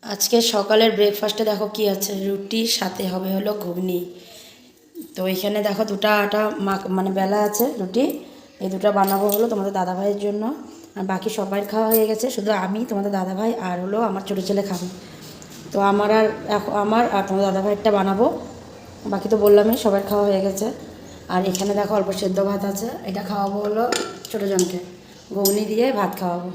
আজকে সকালের ব্রেকফাস্টে দেখো কি আছে, রুটির সাথে হবে হলো ঘুগনি। তো এখানে দেখো দুটো আটা মানে বেলা আছে রুটি, এই দুটো বানাবো হলো তোমাদের দাদাভাইয়ের জন্য। আর বাকি সবাই খাওয়া হয়ে গেছে, শুধু আমি, তোমাদের দাদাভাই আর হলো আমার ছোটো ছেলে খাবে। তো আমার আর তোমাদের দাদাভাইয়েরটা বানাবো, বাকি তো বললামই সবার খাওয়া হয়ে গেছে। আর এখানে দেখো অল্প সেদ্ধ ভাত আছে, এটা খাওয়াবো হলো ছোটো জনকে, ঘুগনি দিয়ে ভাত খাওয়াবো।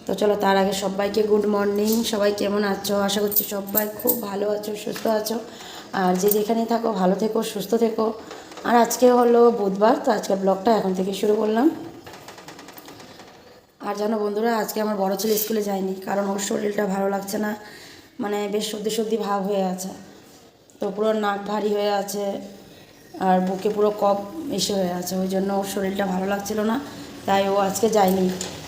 তো চলো তার আগে সবাইকে গুড মর্নিং। সবাই কেমন আছো? আশা করছি সবাই খুব ভালো আছো, সুস্থ আছো। আর যে যেখানে থাকো ভালো থেকো, সুস্থ থেকো। আর আজকে হলো বুধবার, তো আজকের ব্লগটা এখন থেকে শুরু করলাম। আর জানো বন্ধুরা, আজকে আমার বড় ছেলে স্কুলে যায়নি, কারণ ওর শরীরটা ভালো লাগছে না, মানে বেশ সর্দি সর্দি ভাব হয়ে আছে। তো পুরো নাক ভারী হয়ে আছে আর বুকে পুরো কফ এসে হয়ে আছে, ওই জন্য ওর শরীরটা ভালো লাগছিল না, তাই ও আজকে যায়নি,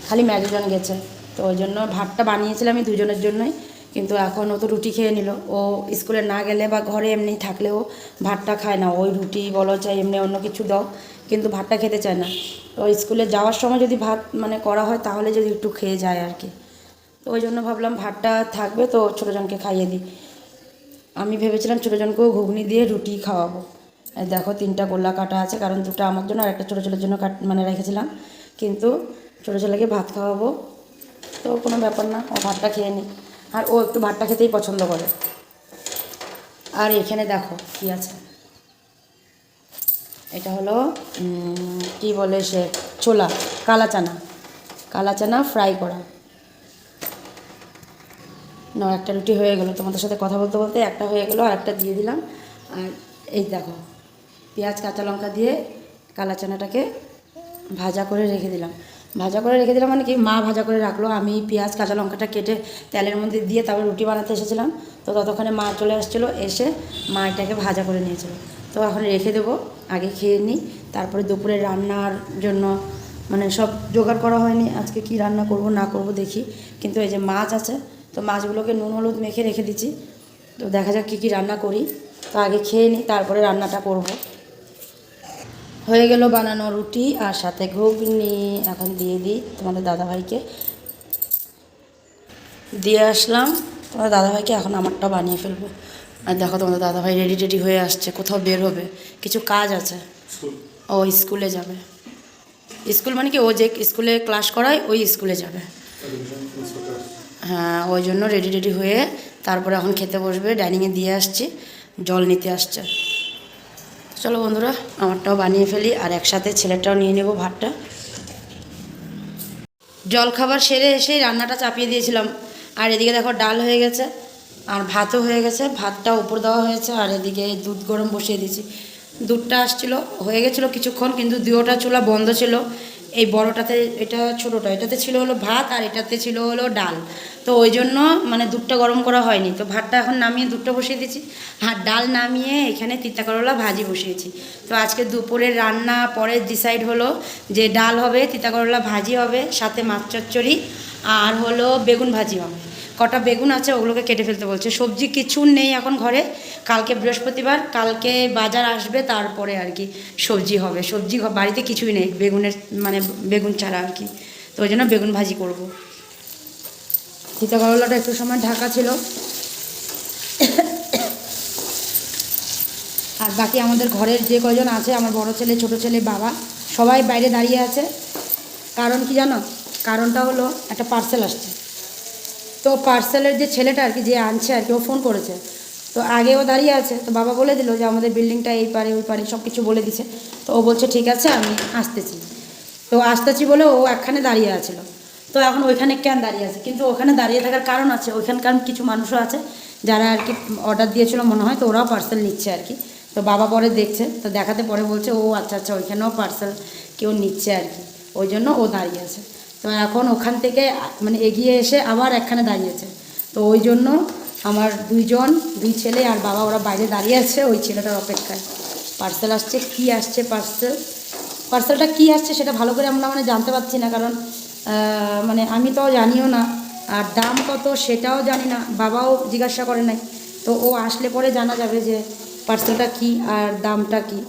খালি ম্যাগাজন গেছে। তো ওই জন্য ভাতটা বানিয়েছিলাম আমি দুজনের জন্যই, কিন্তু এখন ও তো রুটি খেয়ে নিল। ও স্কুলে না গেলে বা ঘরে এমনি থাকলেও ভাতটা খায় না, ওই রুটি বলো চাই এমনি অন্য কিছু দাও, কিন্তু ভাতটা খেতে চায় না। তো স্কুলে যাওয়ার সময় যদি ভাত মানে করা হয় তাহলে যদি একটু খেয়ে যায় আর কি। তো ওই জন্য ভাবলাম ভাতটা থাকবে তো ছোটোজনকে খাইয়ে দিই। আমি ভেবেছিলাম ছোটোজনকেও ঘুগনি দিয়ে রুটি খাওয়াবো। এই দেখো তিনটা গোল্লা কাটা আছে, কারণ দুটো আমার জন্য আর একটা ছোটো ছেলের জন্য মানে রেখেছিলাম, কিন্তু ছোটো ছেলেকে ভাত খাওয়াবো। তো কোনো ব্যাপার না, ও ভাতটা খেয়ে নিই, আর ও একটু ভাতটা খেতেই পছন্দ করে। আর এখানে দেখো কি আছে, এটা হলো কি বলে সে, ছোলা, কালা চানা, কালা চানা ফ্রাই করা। না, একটা রুটি হয়ে গেলো, তোমাদের সাথে কথা বলতে বলতে একটা হয়ে গেলো, আর একটা দিয়ে দিলাম। আর এই দেখো পেঁয়াজ কাঁচা লঙ্কা দিয়ে কালা চানাটাকে ভাজা করে রেখে দিলাম। ভাজা করে রেখে দিলাম মানে কি, মা ভাজা করে রাখলো, আমি পেঁয়াজ কাঁচা লঙ্কাটা কেটে তেলের মধ্যে দিয়ে তারপর রুটি বানাতে এসেছিলাম। তো ততক্ষণে মা চলে আসছিলো, এসে মা এটাকে ভাজা করে নিয়েছিল। তো এখন রেখে দেবো, আগে খেয়ে নিই, তারপরে দুপুরে রান্নার জন্য মানে সব জোগাড় করা হয়নি, আজকে কি রান্না করব না করব দেখি। কিন্তু এই যে মাছ আছে, তো মাছগুলোকে নুন হলুদ মেখে রেখে দিচ্ছি। তো দেখা যাক কী কী রান্না করি, তো আগে খেয়ে নিই তারপরে রান্নাটা করব। হয়ে গেল বানানো রুটি আর সাথে ঘুগনি, এখন দিয়ে দিই তোমাদের দাদাভাইকে, দিয়ে আসলাম তোমাদের দাদাভাইকে, এখন আমারটাও বানিয়ে ফেলবো। আর দেখো তোমাদের দাদাভাই রেডি টেডি হয়ে আসছে, কোথাও বের হবে, কিছু কাজ আছে। ও স্কুলে যাবে, স্কুল মানে কি, ও যে স্কুলে ক্লাস করায় ওই স্কুলে যাবে। হ্যাঁ, ওই জন্য রেডি রেডি হয়ে তারপরে এখন খেতে বসবে, ডাইনিংয়ে দিয়ে আসছি, জল নিতে আসছে। চলো বন্ধুরা, আমারটাও বানিয়ে ফেলি আর একসাথে ছেলেটাও নিয়ে নেব ভাতটা। জল খাবার সেরে এসেই রান্নাটা চাপিয়ে দিয়েছিলাম, আর এদিকে দেখো ডাল হয়ে গেছে আর ভাতও হয়ে গেছে, ভাতটা উপর দেওয়া হয়েছে, আর এদিকে দুধ গরম বসিয়ে দিয়েছি। দুধটা আসছিলো, হয়ে গেছিলো কিছুক্ষণ, কিন্তু দুয়োটা চুলা বন্ধ ছিল। এই বড়টাতে, এটা ছোটোটা, এটাতে ছিল হলো ভাত আর এটাতে ছিল হলো ডাল। তো ওই জন্য মানে দুধটা গরম করা হয়নি, তো ভাতটা এখন নামিয়ে দুধটা বসিয়ে দিয়েছি, আর ডাল নামিয়ে এখানে তিতা করলা ভাজি বসিয়েছি। তো আজকে দুপুরের রান্না পরে ডিসাইড হলো যে ডাল হবে, তিতা করলা ভাজি হবে, সাথে মাছ চচ্চড়ি আর হলো বেগুন ভাজি হবে। কটা বেগুন আছে ওগুলোকে কেটে ফেলতে বলছে, সবজি কিছু নেই এখন ঘরে, কালকে বৃহস্পতিবার, কালকে বাজার আসবে তারপরে আর কি সবজি হবে। সবজি বাড়িতে কিছুই নেই বেগুনের, মানে বেগুন ছাড়া আর কি, তো ওই জন্য বেগুন ভাজি করব। তিতা করলাটা একটু সময় ঢাকা ছিল। আর বাকি আমাদের ঘরের যে কজন আছে, আমার বড় ছেলে, ছোট ছেলে, বাবা, সবাই বাইরে দাঁড়িয়ে আছে। কারণ কি জানো, কারণটা হলো একটা পার্সেল আসছে। তো পার্সেলের যে ছেলেটা আর কি, যে আনছে আর কি, ও ফোন করেছে, তো আগে ও দাঁড়িয়ে আছে, তো বাবা বলে দিল যে আমাদের বিল্ডিংটা এই পারে ওই পারে সব কিছু বলে দিছে। তো ও বলছে ঠিক আছে আমি আসতেছি। তো আসতেছি বলে ও একখানে দাঁড়িয়ে আছিল। তো এখন ওইখানে কেন দাঁড়িয়ে আছে, কিন্তু ওখানে দাঁড়িয়ে থাকার কারণ আছে, ওইখানকার কিছু মানুষও আছে যারা আর কি অর্ডার দিয়েছিল মনে হয়, তো ওরাও পার্সেল নিচ্ছে আর কি। তো বাবা পরে দেখছে, তো দেখাতে পরে বলছে ও আচ্ছা আচ্ছা, ওইখানেও পার্সেল কেউ নিচ্ছে আর কি, ওই জন্য ও দাঁড়িয়ে আছে। তো এখন ওখান থেকে মানে এগিয়ে এসে আবার একখানে দাঁড়িয়েছে। তো ওই জন্য আমার দুই ছেলে আর বাবা, ওরা বাইরে দাঁড়িয়ে আছে ওই ছেলেটার অপেক্ষায়। পার্সেল আসছে, কি আসছে পার্সেলটা কি আসছে সেটা ভালো করে আমরা মানে জানতে পারছি না, কারণ মানে আমি তো জানিও না, আর দাম কত সেটাও জানি না, বাবাও জিজ্ঞাসা করে নাই। তো ও আসলে পরে জানা যাবে যে পার্সেলটা কি আর দামটা কি।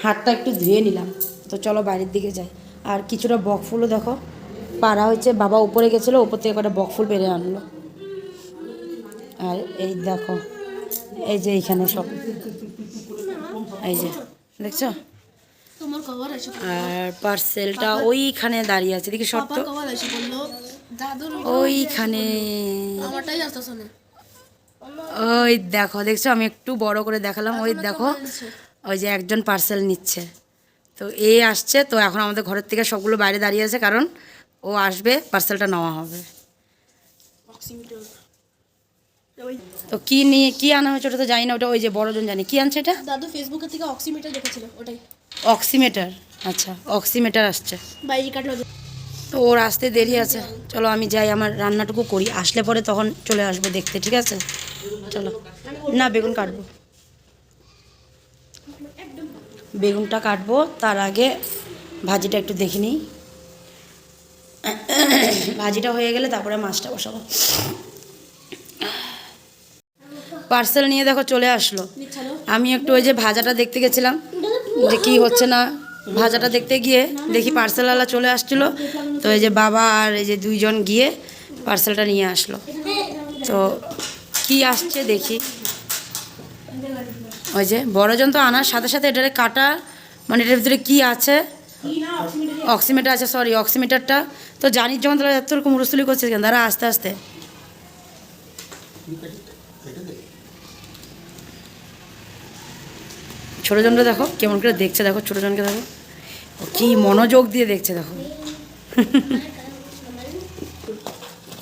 হাতটা একটু ধুয়ে নিলাম, তো চলো বাইরের দিকে যাই। আর কিছুটা বকফুলও দেখো পাড়া হয়েছে, বাবা উপরে গেছিলো, উপর থেকে কটা বকফুল পেরে আনলো। আর এই দেখো, এই যে এইখানে সব, এই যে দেখছো, আর পার্সেলটা ওইখানে দাঁড়িয়ে আছে, দেখি শর্ত ওইখানে, ওই দেখো, দেখছো আমি একটু বড় করে দেখালাম, ওই দেখো ওই যে একজন পার্সেল নিচ্ছে, তো এ আসছে, তো এখন আমাদের ঘরের থেকে সবগুলো বাইরে দাঁড়িয়ে আছে, কারণ ও আসবে, পার্সেলটা নেওয়া হবে। তো কি নিয়ে কি আনা হয়েছে ওটা তো জানি না, ওটা ওই যে বড়জন জানি কি আনছে, এটা দাদু ফেসবুকের থেকে অক্সিমিটার দেখেছিল, ওটাই অক্সিমিটার। আচ্ছা, অক্সিমিটার আসছে, বাইরে কাটলো। তো ওর আসতে দেরি আছে, চলো আমি যাই, আমার রান্নাটুকু করি, আসলে পরে তখন চলে আসবো দেখতে, ঠিক আছে? চলো। না, বেগুন কাটবো, বেগুনটা কাটবো, তার আগে ভাজিটা একটু দেখে নিই, ভাজিটা হয়ে গেলে তারপরে মাছটা বসাবো। পার্সেল নিয়ে দেখো চলে আসলো, আমি একটু ওই যে ভাজাটা দেখতে গেছিলাম যে কি হচ্ছে না, ভাজাটা দেখতে গিয়ে দেখি পার্সেলওয়ালা চলে আসছিলো, তো এই যে বাবা আর এই যে দুইজন গিয়ে পার্সেলটা নিয়ে আসলো, তো কি আসছে দেখি। ওই যে বড়জন তো আনার সাথে সাথে এটারে কাটা, মানে এটার ভিতরে কি আছে, অক্সিমিটার আছে, সরি অক্সিমিটারটা তো জানিস, যখন তারা এত রকম রসুলি করছে কেন, তারা আস্তে আস্তে। ছোটোজনকে দেখো কেমন করে দেখছে, দেখো ছোটোজনকে দেখো কি মনোযোগ দিয়ে দেখছে, দেখো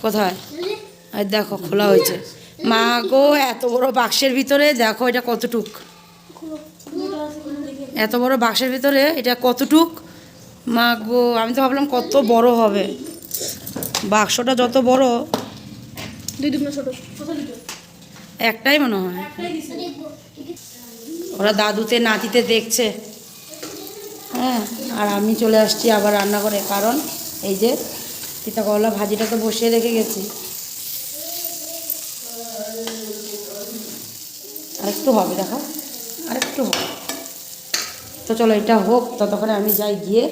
কোথায়, আর দেখো খোলা হয়েছে, মা গো এত বড় বাক্সের ভিতরে দেখো এটা কতটুক, এত বড় বাক্সের ভিতরে এটা কতটুক, মা গো আমি তো ভাবলাম কত বড় হবে, বাক্সটা যত বড়, একটাই মনে হয়, ওরা দাদুতে নাতিতে দেখছে, হ্যাঁ, আর আমি চলে আসছি আবার রান্না করে, কারণ এই যে তিতা করলা ভাজিটা তো বসিয়ে রেখে গেছি, আরেকটু হবে, দেখো আরেকটু হবে, তো চলো এটা হোক, ততক্ষণে আমি যাই গিয়ে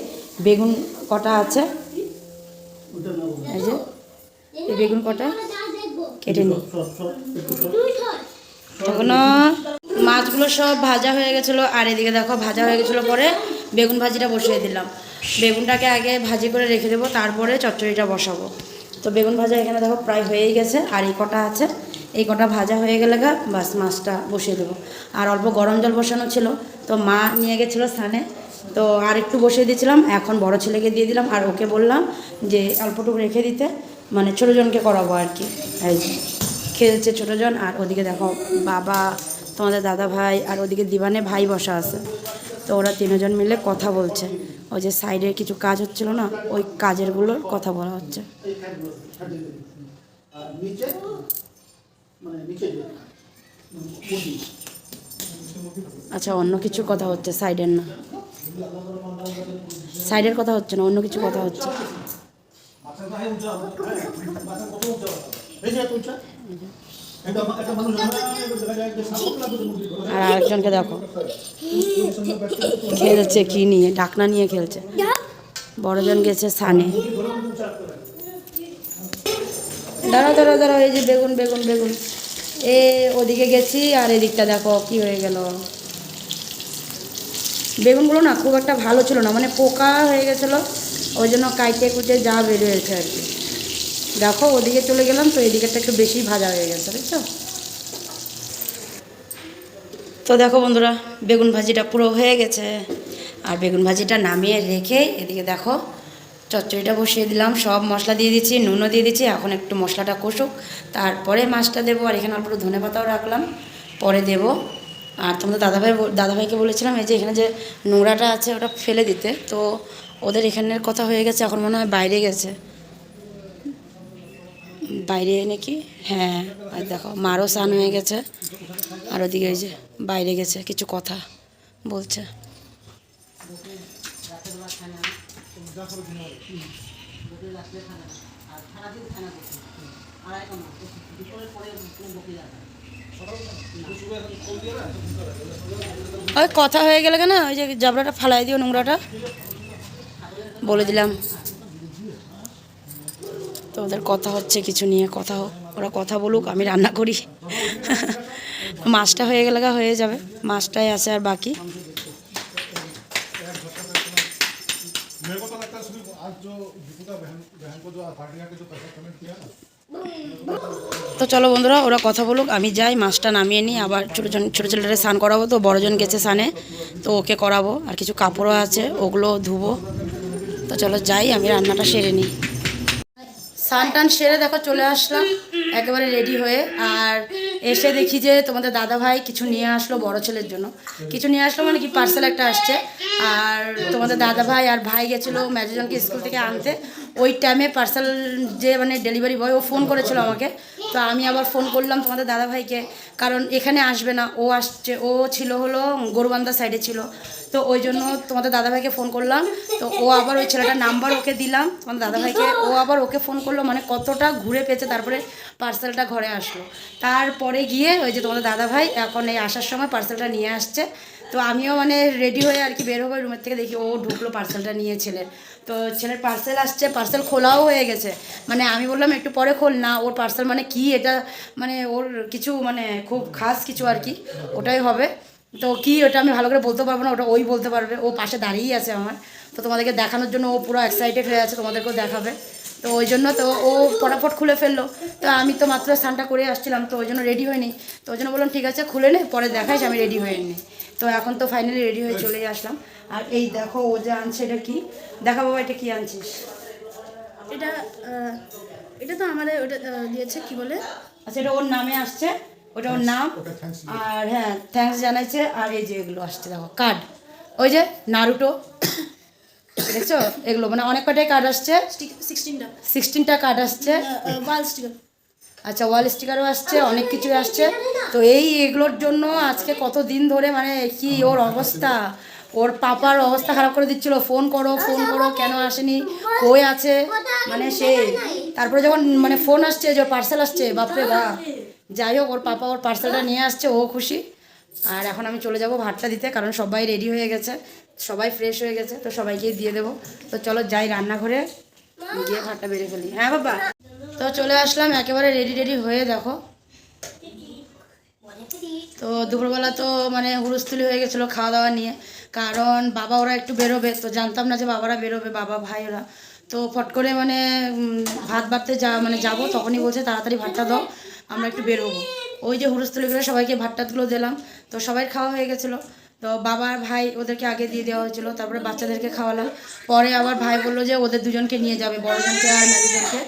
বেগুন কটা আছে, এই যে এই বেগুন কটা কেটে নিই, তখন মাছগুলো সব ভাজা হয়ে গেছিলো, আর এদিকে দেখো ভাজা হয়ে গেছিলো, পরে বেগুন ভাজিটা বসিয়ে দিলাম, বেগুনটাকে আগে ভাজি করে রেখে দেবো, তারপরে চচ্চড়িটা বসাবো, তো বেগুন ভাজা এখানে দেখো প্রায় হয়েই গেছে, আর এই কটা আছে, এই কটা ভাজা হয়ে গেলে গা বাস মাছটা বসিয়ে দেবো, আর অল্প গরম জল বসানো ছিল, তো মা নিয়ে গেছিলো স্নানে, তো আর একটু বসিয়ে দিয়েছিলাম, এখন বড় ছেলেকে দিয়ে দিলাম, আর ওকে বললাম যে অল্পটুকু রেখে দিতে, মানে ছোটোজনকে করাবো আর কি, এই যে খেলছে ছোটোজন, আর ওদিকে দেখো বাবা, তোমাদের দাদা ভাই, আর ওদিকে দিবানে ভাই বসা আছে, তো ওরা তিনজন মিলে কথা বলছে, ওই যে সাইডে কিছু কাজ হচ্ছিল না, ওই কাজেরগুলোর কথা বলা হচ্ছে। আচ্ছা, অন্য কিছু কথা হচ্ছে, সাইডের না, সাইডের কথা হচ্ছে না, অন্য কিছু কথা হচ্ছে। আর আরেকজনকে দেখো খেলছে কি নিয়ে, ঢাকনা নিয়ে খেলছে, বড়জন গেছে সানে, দাঁড়াও দাঁড়াও দাঁড়াও, এই যে বেগুন বেগুন বেগুন, ওদিকে গেছি, আর এদিকটা দেখো কি হয়ে গেল, বেগুনগুলো না খুব একটা ভালো ছিল না, মানে পোকা হয়ে গেছিলো, ওই জন্য কাইটে কুটে যা বেরিয়েছে আর কি, দেখো ওদিকে চলে গেলাম, তো এদিকেটা একটু বেশি ভাজা হয়ে গেছে, বুঝছো? তো দেখো বন্ধুরা, বেগুন ভাজিটা পুরো হয়ে গেছে, আর বেগুন ভাজিটা নামিয়ে রেখে এদিকে দেখো চচ্চড়িটা বসিয়ে দিলাম, সব মশলা দিয়ে দিচ্ছি, নুনও দিয়ে দিচ্ছি, এখন একটু মশলাটা কষুক, তারপরে মাছটা দেবো, আর এখানে অল্প ধনে পাতাও রাখলাম, পরে দেবো। আর তোমাদের দাদাভাইকে বলেছিলাম এই যে এখানে যে নোংরাটা আছে ওটা ফেলে দিতে, তো ওদের এখানের কথা হয়ে গেছে, এখন মনে হয় বাইরে গেছে, বাইরে নাকি, হ্যাঁ, আর দেখো মারও স্নান হয়ে গেছে, আর ওদিকে ওই যে বাইরে গেছে, কিছু কথা বলছে। ওই কথা হয়ে গেলে কেন, ওই যে জাবড়াটা ফালাই দিও, নোংরাটা বলে দিলাম, তো ওদের কথা হচ্ছে কিছু নিয়ে, কথা হোক। ওরা কথা বলুক, আমি রান্না করি। মাছটা হয়ে গেলে হয়ে যাবে, মাছটাই আছে আর বাকি। मेरे को तो लगता है सुनील आज जो दीपिका बहन को जो पार्टी के जो पैसा पेमेंट किया ना তো চলো বন্ধুরা, ওরা কথা বলুক, আমি যাই মাছটা নামিয়ে নিই। আবার ছোটো ছেলেটারে স্নান করাবো, তো বড়জন গেছে স্নানে, তো ওকে করাবো। আর কিছু কাপড়ও আছে, ওগুলো ধুবো। তো চলো যাই, আমি রান্নাটা সেরে নিই। স্নান টান সেরে দেখো চলে আসলাম একেবারে রেডি হয়ে। আর এসে দেখি যে তোমাদের দাদা ভাই কিছু নিয়ে আসলো বড় ছেলের জন্য। কিছু নিয়ে আসলো মানে কি, পার্সেল একটা আসছে। আর তোমাদের দাদা ভাই আর ভাই গেছিলো ম্যাজুজনকে স্কুল থেকে আনতে। ওই টাইমে পার্সেল যে মানে ডেলিভারি বয়, ও ফোন করেছিল আমাকে। তো আমি আবার ফোন করলাম তোমাদের দাদা ভাইকে, কারণ এখানে আসবে না, ও আসছে, ও ছিল হলো গরুবান্ধা সাইডে ছিল। তো ওই জন্য তোমাদের দাদাভাইকে ফোন করলাম। তো ও আবার ওই ছেলেটার নাম্বার ওকে দিলাম তোমাদের দাদাভাইকে, ও আবার ওকে ফোন করলো। মানে কতটা ঘুরে পেয়েছে, তারপরে পার্সেলটা ঘরে আসলো। তারপরে গিয়ে ওই যে তোমাদের দাদাভাই এখন এই আসার সময় পার্সেলটা নিয়ে আসছে। তো আমিও মানে রেডি হয়ে আর কি বের হবো রুমের থেকে, দেখি ও ঢুকলো পার্সেলটা নিয়ে ছেলের। তো ছেলের পার্সেল আসছে, পার্সেল খোলাও হয়ে গেছে। মানে আমি বললাম একটু পরে খোল না, ওর পার্সেল মানে কি এটা, মানে ওর কিছু মানে খুব খাস কিছু আর কি, ওটাই হবে। তো কি ওটা আমি ভালো করে বলতে পারবো না, ওটা ওই বলতে পারবে। ও পাশে দাঁড়িয়েই আছে আমার, তো তোমাদেরকে দেখানোর জন্য ও পুরো এক্সাইটেড হয়ে আছে, তোমাদেরকেও দেখাবে। তো ওই জন্য তো ও ফটাফট খুলে ফেললো। তো আমি তো মাত্র স্নানটা করে আসছিলাম, তো ওই জন্য রেডি হয়নি। তো ওই জন্য বললাম ঠিক আছে খুলে নে, পরে দেখাইস, আমি রেডি হয়ে নিই। তো এখন তো ফাইনালি রেডি হয়ে চলেই আসলাম। আর এই দেখো ও যে আনছে, এটা কি দেখা বাবা, এটা কি আনছিস? এটা এটা তো আমাদের ওটা দিয়েছে কি বলে, আচ্ছা এটা ওর নামে আসছে, ওটা ওর নাম। আর হ্যাঁ থ্যাঙ্কস জানাইছে। আর এই যে এগুলো আসছে দেখো কার্ড, ওই যে নারুটো, দেখছো এগুলো মানে অনেক কটাই কার্ড আসছে, 16টা কার্ড আসছে। ওয়াল স্টিকার, আচ্ছা ওয়াল স্টিকারও আসছে, অনেক কিছুই আসছে। তো এগুলোর জন্য আজকে কত দিন ধরে মানে কি ওর অবস্থা, ওর পাপার অবস্থা খারাপ করে দিচ্ছিল, ফোন করো ফোন করো, কেন আসেনি, কই আছে, মানে সেই। তারপরে যখন মানে ফোন আসছে যে পার্সেল আসছে, বাপরে বাপ। যাই হোক ওর পাপা ওর পার্সেলটা নিয়ে আসছে, ও খুশি। আর এখন আমি চলে যাব ভাতটা দিতে, কারণ সবাই রেডি হয়ে গেছে, সবাই ফ্রেশ হয়ে গেছে, তো সবাইকেই দিয়ে দেবো। তো চলো যাই রান্নাঘরে গিয়ে ভাতটা বেড়ে ফেলি। হ্যাঁ বাবা, তো চলে আসলাম একেবারে রেডি হয়ে দেখো। তো দুপুরবেলা তো মানে হুড়স্থুলি হয়ে গেছিলো খাওয়া দাওয়া নিয়ে, কারণ বাবা ওরা একটু বেরোবে, তো জানতাম না যে বাবারা বেরোবে, বাবা ভাই ওরা। তো ফট করে মানে ভাত বাড়তে যাবো, তখনই বলছে তাড়াতাড়ি ভাতটা দাও, আমরা একটু বেরোবো। ওই যে হুড়স্থুলি করে সবাইকে ভাতটাগুলো দিলাম, তো সবাই খাওয়া হয়ে গেছিলো। তো বাবা আর ভাই ওদেরকে আগে দিয়ে দেওয়া হয়েছিলো, তারপরে বাচ্চাদেরকে খাওয়ালাম। পরে আবার ভাই বললো যে ওদের দুজনকে নিয়ে যাবে, বড়জনকে আর মেজোজনকে।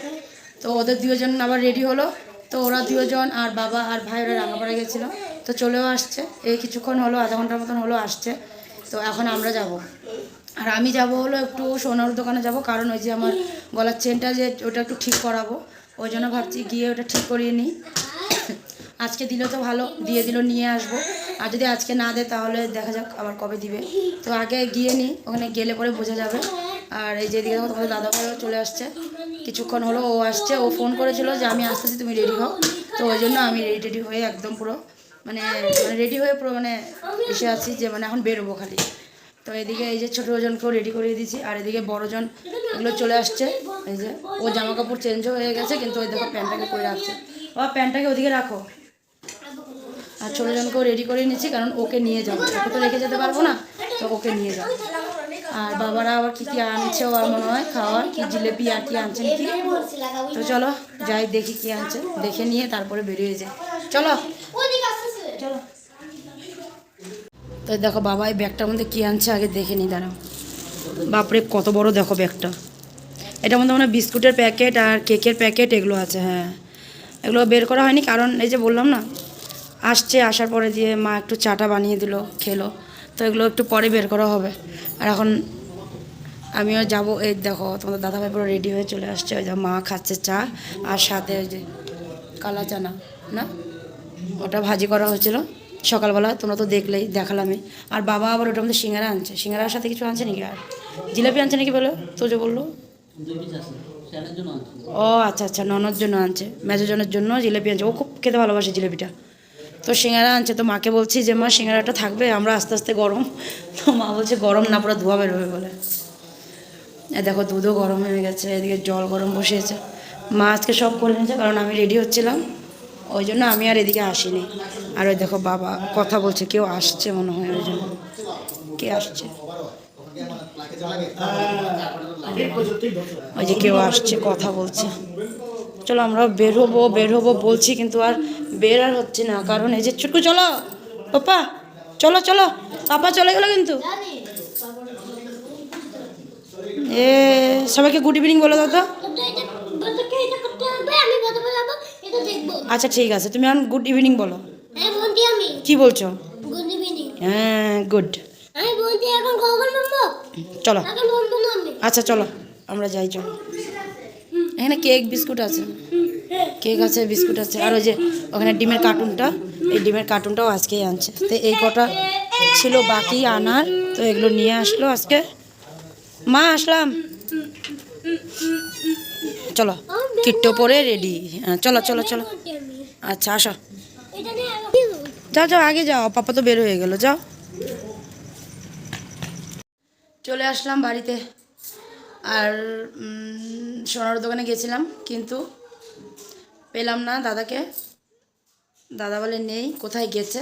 তো ওদের দুজন আবার রেডি হলো। তো ওরা দুজন আর বাবা আর ভাই ওরা রাঙাপাড়া গেছিলো, তো চলেও আসছে। এই কিছুক্ষণ হলো, আধা ঘন্টার মতন হলো আসছে। তো এখন আমরা যাব, আর আমি যাব হলো একটু সোনার দোকানে যাব, কারণ ওই যে আমার গলার চেনটা যে ওটা একটু ঠিক করাবো, ওই জন্য ভাবছি গিয়ে ওটা ঠিক করিয়ে নিই। আজকে দিলে তো ভালো, দিয়ে দিল নিয়ে আসবো, আর যদি আজকে না দেয় তাহলে দেখা যাক আবার কবে দিবে। তো আগে গিয়ে নিই, ওখানে গেলে পরে বোঝা যাবে। আর এই যেদিকে দেখো তোমাদের দাদা ভাইও চলে আসছে, কিছুক্ষণ হলো ও আসছে। ও ফোন করেছিল যে আমি আসতেছি, তুমি রেডি হও। তো ওই জন্য আমি রেডি হয়ে একদম পুরো মানে রেডি হয়ে পুরো মানে এসে আছি, যে মানে এখন বেরোবো খালি। তো এদিকে এই যে ছোটো ওজনকেও রেডি করিয়ে দিয়েছি, আর এদিকে বড়জন এগুলো চলে আসছে। এই যে ও জামা কাপড় চেঞ্জও হয়ে গেছে, কিন্তু ওই দেখো প্যান্টটাকে করে রাখছে, ও প্যান্টটাকে ওদিকে রাখো। আর ছোটোজনকেও রেডি করে নিচ্ছি, কারণ ওকে নিয়ে যাবো, ওকে তো রেখে যেতে পারবো না, তো ওকে নিয়ে যাবো। আর বাবারা আবার কী কী আনছে আর মনে হয় খাওয়ার, কি জিলেপি আর কি আনছেন কি। তো চলো যাই দেখি কি আনছে, দেখে নিয়ে তারপরে বেরিয়ে যায়। চলো চলো। তো দেখো বাবা এই ব্যাগটার মধ্যে কী আনছে আগে দেখে নিই, দাঁড়াও। বাপরে কত বড় দেখো ব্যাগটা, এটার মধ্যে মানে বিস্কুটের প্যাকেট আর কেকের প্যাকেট এগুলো আছে। হ্যাঁ এগুলো বের করা হয়নি, কারণ এই যে বললাম না আসছে, আসার পরে দিয়ে মা একটু চাটা বানিয়ে দিল, খেলো। তো এগুলো একটু পরে বের করা হবে। আর এখন আমিও যাব। এই দেখো তোমাদের দাদাভাই পুরো রেডি হয়ে চলে আসছে, ওই যে মা খাচ্ছে চা, আর সাথে ওই যে কালা চানা না, ওটা ভাজি করা হয়েছিল সকালবেলা, তোমরা তো দেখলেই, দেখালামই। আর বাবা আবার ওটার মধ্যে সিঙ্গারা আনছে, সিঙ্গারার সাথে কিছু আনছে নাকি, আর জিলাপি আনছে নাকি বলো তো, যে বললো। ও আচ্ছা আচ্ছা, ননর জন্য আনছে, মেজোজনের জন্য জিলাপি আনছে, ও খুব খেতে ভালোবাসে জিলাপিটা। তো সিঙ্গারা আনছে, তো মাকে বলছি যে মা সিঙ্গারাটা থাকবে, আমরা আস্তে আস্তে গরম। তো মা বলছে গরম না, পুরো ধোয়া বেরোবে বলে। দেখো দুধও গরম হয়ে গেছে, এদিকে জল গরম বসিয়েছে। মা আজকে সব করে নিয়েছে, কারণ আমি রেডি হচ্ছিলাম, ওই জন্য আমি আর এদিকে আসিনি। আর ওই দেখো বাবা কথা বলছে, কেউ আসছে মনে হয়, ওই জন্য। কে আসছে? ওই যে কেউ আসছে, কথা বলছে। চলো আমরা বের হবো বলছি, কিন্তু আর বের আর হচ্ছে না, কারণ এই যে ছুটকু চলো পাপা, চলো চলো, পাপা চলে গেলো কিন্তু। এ সবাইকে গুড ইভিনিং বলো দাদা। আচ্ছা ঠিক আছে, তুমি এখন গুড ইভিনিং বলো। কি বলছো? হ্যাঁ গুড। চলো আচ্ছা চলো আমরা যাই, চলো। এখানে কেক বিস্কুট আছে, কেক আছে, বিস্কুট আছে, আর ওই যে ওখানে ডিমের কার্টুনটা, এই ডিমের কার্টুনটাও আজকেই আনছে। তো এই কটা ছিল বাকি আনার, তো এগুলো নিয়ে আসলো আজকে। মা আসলাম, চলো কিট্টো পরে রেডি। হ্যাঁ চলো চলো চলো, আচ্ছা আসো, যাও যাও আগে যাও, পাপা তো বের হয়ে গেল, যাও। চলে আসলাম বাড়িতে। আর সোনার দোকানে গেছিলাম, কিন্তু পেলাম না দাদাকে। দাদা বলে নেই, কোথায় গেছে,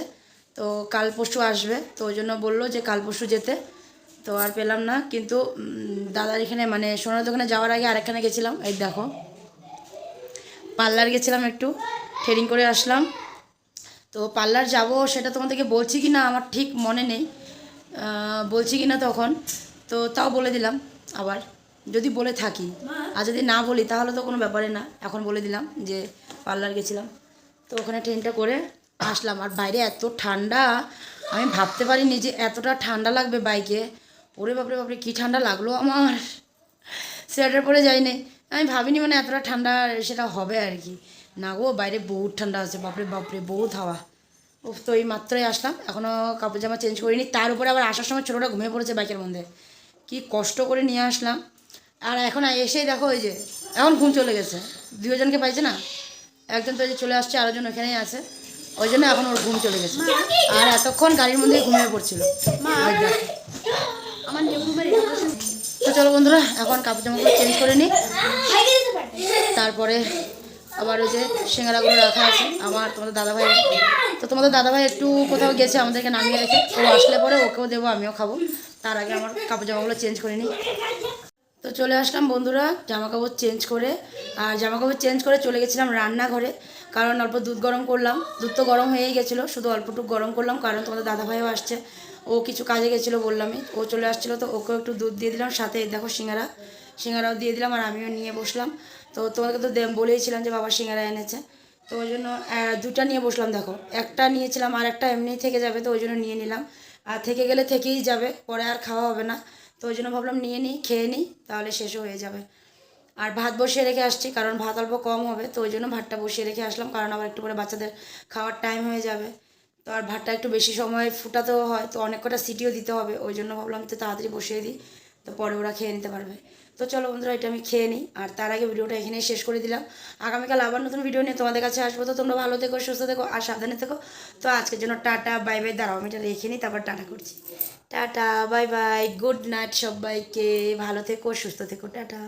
তো কাল পরশু আসবে, তো ওই জন্য বললো যে কাল পরশু যেতে। তো আর পেলাম না, কিন্তু দাদার এখানে মানে সোনার দোকানে যাওয়ার আগে আরেকখানে গেছিলাম, এই দেখো পার্লার গেছিলাম, একটু থ্রেডিং করে আসলাম। তো পার্লার যাব সেটা তোমাদেরকে বলছি কি না আমার ঠিক মনে নেই, বলছি কি না তখন, তো তাও বলে দিলাম আবার, যদি বলে থাকি। আর যদি না বলি তাহলে তো কোনো ব্যাপারে না, এখন বলে দিলাম যে পার্লার গেছিলাম। তো ওখানে ট্রেনটা করে আসলাম। আর বাইরে এত ঠান্ডা, আমি ভাবতে পারিনি যে এতটা ঠান্ডা লাগবে বাইকে। ওরে বাপরে বাপরে কী ঠান্ডা লাগলো আমার, সোয়েটার পরে যাইনি, আমি ভাবিনি মানে এতটা ঠান্ডা সেটা হবে আর কি। না গো, বাইরে বহুত ঠান্ডা আছে, বাপরে বাপরে বহুত হাওয়া। ও তো এই মাত্রই আসলাম, এখনও কাপড় জামা চেঞ্জ করিনি, তার উপরে আবার আসার সময় ছোটোটা ঘুমিয়ে পড়েছে বাইকের মধ্যে, কি কষ্ট করে নিয়ে আসলাম। আর এখন এসেই দেখো ওই যে এখন ঘুম চলে গেছে, দুজনকে পাইছে না, একজন তো এই যে চলে আসছে, আরেকজন ওখানেই আছে, ওই জন্য এখন ওর ঘুম চলে গেছে। আর এতক্ষণ গাড়ির মধ্যে ঘুমিয়ে পড়ছিল। ওই দেখো। তো চলো বন্ধুরা, এখন কাপড় জামাগুলো চেঞ্জ করে নিই, তারপরে আবার ওই যে সিঙ্গারাগুলো রাখা আছে আমার তোমাদের দাদাভাই। তো তোমাদের দাদাভাই একটু কোথাও গেছে, আমাদেরকে নামিয়ে রেখে, ও আসলে পরে ওকেও দেবো, আমিও খাবো। তার আগে আমার কাপড় জামাগুলো চেঞ্জ করে নিই। তো চলে আসলাম বন্ধুরা জামা কাপড় চেঞ্জ করে। আর জামা কাপড় চেঞ্জ করে চলে গেছিলাম রান্নাঘরে, কারণ অল্প দুধ গরম করলাম। দুধ তো গরম হয়েই গেছিলো, শুধু অল্পটুকু গরম করলাম, কারণ তোমাদের দাদাভাইও আসছে, ও কিছু কাজে গেছিলো বললামই, ও চলে আসছিলো, তো ওকেও একটু দুধ দিয়ে দিলাম, সাথে দেখো সিঙ্গারাও দিয়ে দিলাম, আর আমিও নিয়ে বসলাম। তো তোমাদেরকে তো বলেইছিলাম যে বাবা সিঙ্গারা এনেছে, তো ওই জন্য দুটা নিয়ে বসলাম। দেখো একটা নিয়েছিলাম, আর একটা এমনিই থেকে যাবে, তো ওই জন্য নিয়ে নিলাম। আর থেকে গেলে থেকেই যাবে, পরে আর খাওয়া হবে না, তো ওই জন্য ভাবলাম নিয়ে নিই, খেয়ে নিই, তাহলে শেষও হয়ে যাবে। আর ভাত বসিয়ে রেখে আসছি, কারণ ভাত অল্প কম হবে, তো ওই জন্য ভাতটা বসিয়ে রেখে আসলাম, কারণ আবার একটু পরে বাচ্চাদের খাওয়ার টাইম হয়ে যাবে। তো আর ভাতটা একটু বেশি সময় ফুটাতেও হয়, তো অনেক কটা সিটিও দিতে হবে, ওই জন্য ভাবলাম তো তাড়াতাড়ি বসিয়ে দিই, তো পরে ওরা খেয়ে নিতে পারবে। তো চলো বন্ধুরা, এটা আমি খেয়ে নিই, আর তার আগে ভিডিওটা এখানেই শেষ করে দিলাম। আগামীকাল আবার নতুন ভিডিও নিয়ে তোমাদের কাছে আসবো, তো তোমরা ভালো থেকো, সুস্থ থেকো, আর সাবধানে থেকো। তো আজকের জন্য টাটা বাই বাই। দাঁড়াও আমি এটা রেখে নিই, তারপর টাটা করছি। Tata bye bye, good night সবাইকে, ভালো থেকো, সুস্থ থেকো, টাটা।